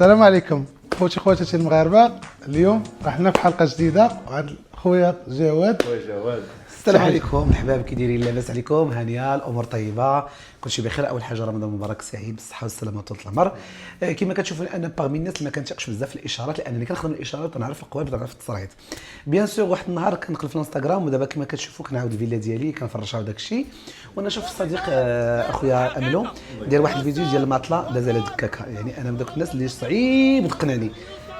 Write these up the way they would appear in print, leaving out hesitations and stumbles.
السلام عليكم خوتي المغاربه. اليوم راح لنا في حلقه جديده مع خويا جواد. السلام عليكم الحباب، كي دايرين؟ لاباس عليكم؟ هانيه، الامور طيبه، كلشي بخير. اول حاجه رمضان مبارك سعيد بالصحه والسلامه وطول العمر. كما كتشوفوا انا باغمي الناس اللي ما كنتيقش بزاف في الاشارات، لانني كنخدم الاشارات ونعرف القوالب ونعرف التصريحات. بيان سور واحد النهار كنقلب في الانستغرام ودابا كما كتشوفوا كنعاود الفيلا ديالي كنفرجها وداك الشيء، وانا شوف الصديق اخويا املو داير واحد الفيديو ديال الماطله داز على دكاكه. يعني انا من دوك الناس اللي صعيب تقنعني.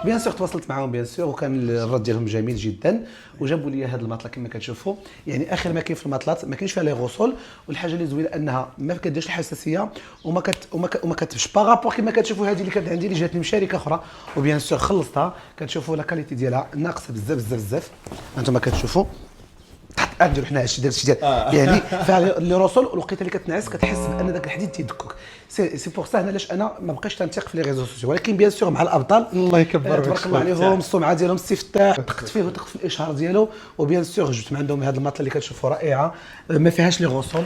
بيان سور تواصلت معاهم بيان سور، وكان الرد ديالهم جميل جدا، وجابوا لي هذا الماطله كما كتشوفوا. يعني اخر ما كاين في الماطلات ما كاينش فيها لي غوصول، والحاجه اللي زوينه انها ما كديرش الحساسيه وما كتبش باغابور كما كتشوفوا. هذه اللي كانت عندي اللي جاتني من شركه اخرى، وبيان سور خلصتها. كتشوفوا لا كاليتي ديالها ناقصه بزاف بزاف بزاف. انتم كتشوفوا نديرو حنا هادشي ديال يعني فيها لي روسول، والوقيته اللي كتنعس كتحس بان داك الحديد تيدكك. سي بور سا هنا علاش انا ما بقيتش تنثق في لي ريزو سوسيو. ولكن بيان سور مع الابطال الله يكبر بك تبارك الله عليهم، السمعه ديالهم استفتاح، ثقت فيه وثقت في الاشهار ديالو. وبيان سور جبت من عندهم هذه الماطله اللي كتشوفوا رائعه، ما فيهاش لي غوصول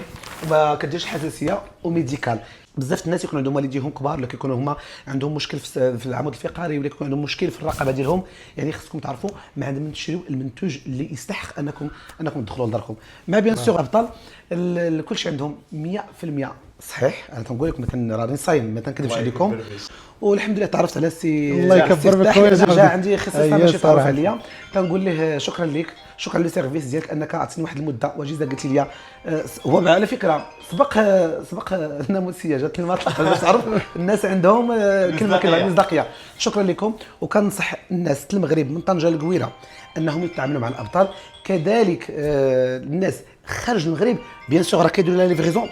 وما كديرش حساسيه وميديكال. بزاف الناس يكون عندهم والديهم كبار، ولا كيكونوا هما عندهم مشكل في العمود الفقري، ولا يكون عندهم مشكل في الرقبه ديالهم. يعني خصكم تعرفوا ما عندهم تشريو المنتوج اللي يستحق انكم تدخلوا لداركم. ما بيان سور ابطال كل شيء عندهم 100% صحيح. انا تنقول لكم مثلا راني صايم، ما تنكذبش عليكم. والحمد لله تعرفت على السي الله يكبر بك خويا جا عندي خصيصا باش يتعرف عليا. تنقول ليه شكرا لك، شكرا للسيرفيس ديالك انك عطيتني واحد المده وجيزه. قلت لي هو على فكره سبق الناموسيه جات لي المطلع باش تعرف الناس عندهم كلمه مصداقيه. شكرا لكم. وكنصح الناس المغرب من طنجه للقويره انهم يتعاملوا مع الابطال. كذلك الناس خارج المغرب بيان سور راه كيديروا لا ليفريزون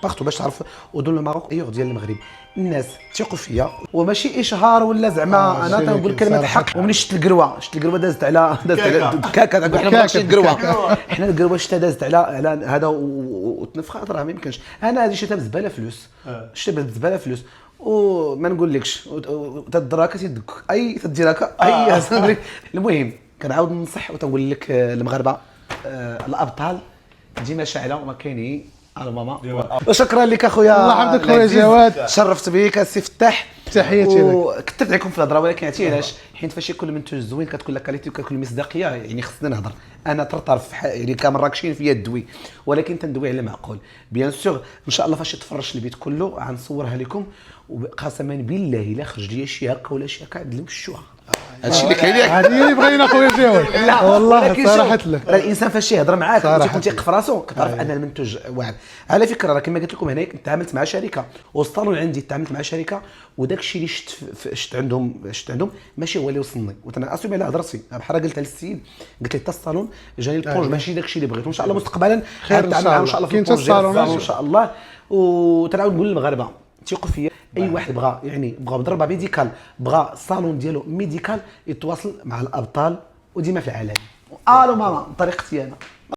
بارتو باش تعرف. ودون الماروك ايور ديال المغرب الناس تيقوا فيا، وماشي اشهار ولا زعما انا تنقول كلمه حق. ومني شفت القروه دازت على الكاكا. حنا ماشي القروه، حنا القروه شتا دازت على هذا وتنفخ. راه ما يمكنش. انا هذه شتا بزباله فلوس، شتا بزباله فلوس وما نقولكش تدراك تيدك اي تدير هكا اي. المهم كنعاود ننصح وتنقول لك المغاربه الابطال ديما شاعله وما كاينين على ماما. وشكرا لك اخويا، الله يحفظك خويا جواد. شرفت بك السي فتاح، تحياتي لك. وكثرت عليكم في الهضره، ولكن عرفتي علاش؟ حيت فاش يكون منتوج زوين كتكون لا كاليتي وكتكون مصداقيه. يعني خصنا نهضر. انا طرطرف يعني كامراكشين فيا الدوي، ولكن تندوي على معقول. بيان سور ان شاء الله فاش يتفرج البيت كله غنصورها لكم، وقسما بالله الا خرج لي شي هكا ولا شي هكا عاد نمشوها. هادشي اللي كاين. هذه اللي بغينا خويا جواد. والله صراحه لك راه الانسان فاش يهضر معاك وتيكون تيق في راسو كتعرف ان المنتوج واعر. على فكره راه كما قلت لكم هنا تعاملت مع شركه، والصالون عندي تعاملت مع شركه، وداك الشيء اللي شفت عندهم ماشي هو اللي وصلني. وانا اسوي على هضرتي بحال قلت للسيد، قلت له حتى الصالون جاني البروج ماشي داك الشيء اللي بغيت. وان شاء الله مستقبلا خير ان شاء الله في الصالون ان شاء الله. وتنعاود نقول للمغاربه تيقوا فيا. اي واحد بغى يعني بغى مضربه ميديكال، بغى الصالون ديالو ميديكال، يتواصل مع الابطال وديما في العالم. الو ماما بطريقتي انا.